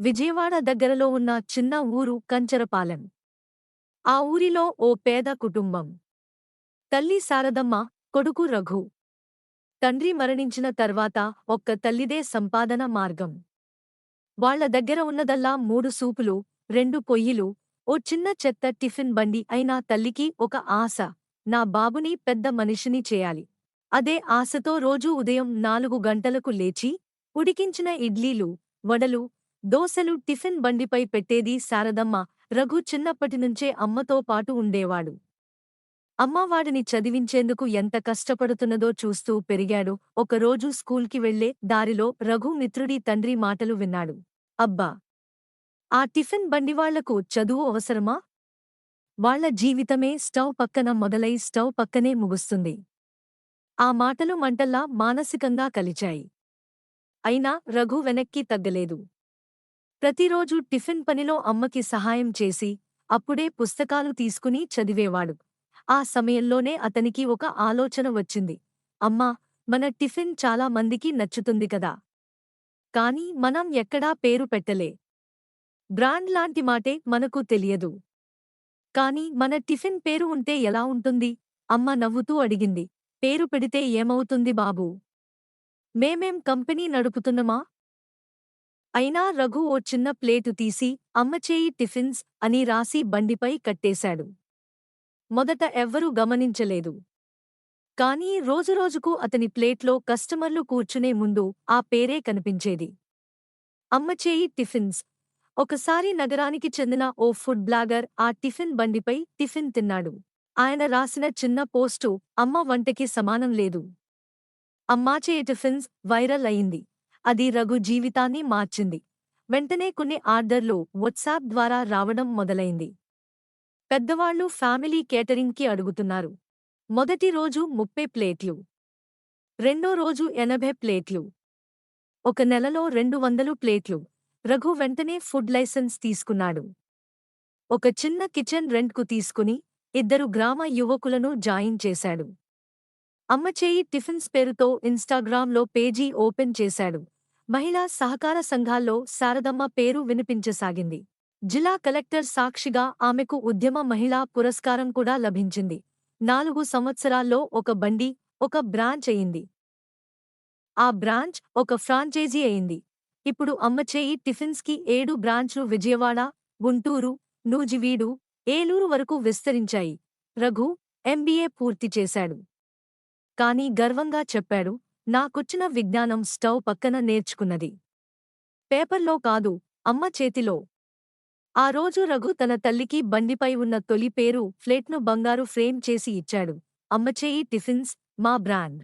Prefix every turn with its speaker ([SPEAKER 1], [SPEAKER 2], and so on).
[SPEAKER 1] విజయవాడ దగ్గరలో ఉన్న చిన్న ఊరు కంచరపాలెం. ఆ ఊరిలో ఓ పేద కుటుంబం. తల్లి శారదమ్మ, కొడుకు రఘు. తండ్రి మరణించిన తర్వాత ఒక్క తల్లిదే సంపాదన మార్గం. వాళ్ళ దగ్గర ఉన్నదల్లా 3 సూపులు, 2 పొయ్యిలు, ఓ చిన్న చెత్త టిఫిన్ బండి. అయినా తల్లికి ఒక ఆశ: నా బాబుని పెద్ద మనిషిని చేయాలి. అదే ఆశతో రోజూ ఉదయం 4 గంటలకు లేచి, ఉడికించిన ఇడ్లీలు, వడలు, దోసెలు టిఫిన్ బండిపై పెట్టేది శారదమ్మ. రఘు చిన్నప్పటినుంచే అమ్మతో పాటు ఉండేవాడు. అమ్మ వాడిని చదివించేందుకు ఎంత కష్టపడుతున్నదో చూస్తూ పెరిగాడు. ఒకరోజు స్కూల్కి వెళ్లే దారిలో రఘు మిత్రుడి తండ్రి మాటలు విన్నాడు. అబ్బా! ఆ టిఫిన్ బండివాళ్లకు చదువు అవసరమా? వాళ్ళ జీవితమే స్టవ్ పక్కన మొదలై స్టవ్ పక్కనే ముగుస్తుంది. ఆ మాటలు మంటల్లా మానసికంగా కలిచాయి. అయినా రఘు వెనక్కి తగ్గలేదు. ప్రతిరోజూ టిఫిన్ పనిలో అమ్మకి సహాయం చేసి, అప్పుడే పుస్తకాలు తీసుకుని చదివేవాడు. ఆ సమయంలోనే అతనికి ఒక ఆలోచన వచ్చింది. అమ్మా, మన టిఫిన్ చాలా మందికి నచ్చుతుంది కదా! కానీ మనం ఎక్కడా పేరు పెట్టలే. బ్రాండ్ లాంటి మాటే మనకు తెలియదు. కానీ మన టిఫిన్ పేరు ఉంటే ఎలా ఉంటుంది? అమ్మ నవ్వుతూ అడిగింది. పేరు పెడితే ఏమవుతుంది బాబూ? మేమేం కంపెనీ నడుపుతున్నమా? అయినా రఘు ఓ చిన్న ప్లేటు తీసి అమ్మచేయి టిఫిన్స్ అని రాసి బండిపై కట్టేశాడు. మొదట ఎవ్వరూ గమనించలేదు. కానీ రోజురోజుకు అతని ప్లేట్లో కస్టమర్లు కూర్చునే ముందు ఆ పేరే కనిపించేది. అమ్మచేయి టిఫిన్స్. ఒకసారి నగరానికి చెందిన ఓ ఫుడ్ బ్లాగర్ ఆ టిఫిన్ బండిపై టిఫిన్ తిన్నాడు. ఆయన రాసిన చిన్న పోస్టు అమ్మ వంటకి సమానం లేదు. అమ్మాచేయి టిఫిన్స్ వైరల్ అయింది. అది రఘు జీవితాన్ని మార్చింది. వెంటనే కొన్ని ఆర్డర్లు వాట్సాప్ ద్వారా రావడం మొదలైంది. పెద్దవాళ్లు ఫ్యామిలీ కేటరింగ్కి అడుగుతున్నారు. మొదటి రోజు 30 ప్లేట్లు. రెండో రోజు 80 ప్లేట్లు. ఒక నెలలో 200 ప్లేట్లు. రఘు వెంటనే ఫుడ్ లైసెన్స్ తీసుకున్నాడు. ఒక చిన్న కిచెన్ రెంట్కు తీసుకుని 2 గ్రామ యువకులను జాయిన్ చేశాడు. అమ్మచేయి టిఫిన్స్ పేరుతో ఇన్‌స్టాగ్రామ్‌లో పేజీ ఓపెన్ చేశాడు. మహిళా సహకార సంఘాల్లో శారదమ్మ పేరు వినిపించసాగింది. జిల్లా కలెక్టర్ సాక్షిగా ఆమెకు ఉద్యమ మహిళా పురస్కారం కూడా లభించింది. 4 సంవత్సరాల్లో ఒక బండి, ఒక బ్రాంచ్ అయింది. ఆ బ్రాంచ్ ఒక ఫ్రాంచైజీ అయింది. ఇప్పుడు అమ్మచేయి టిఫిన్స్‌కి 7 బ్రాంచ్లు విజయవాడ, గుంటూరు, నూజివీడు, ఏలూరు వరకు విస్తరించాయి. రఘు ఎంబీఏ పూర్తి చేశాడు. కానీ గర్వంగా చెప్పాడు, నాకొచ్చిన విజ్ఞానం స్టవ్ పక్కన నేర్చుకున్నది. పేపర్లో కాదు, అమ్మ చేతిలో. ఆ రోజు రఘు తన తల్లికి బండిపై ఉన్న తొలి పేరు ప్లేట్ను బంగారు ఫ్రేమ్ చేసి ఇచ్చాడు. అమ్మచేయి టిఫిన్స్, మా బ్రాండ్.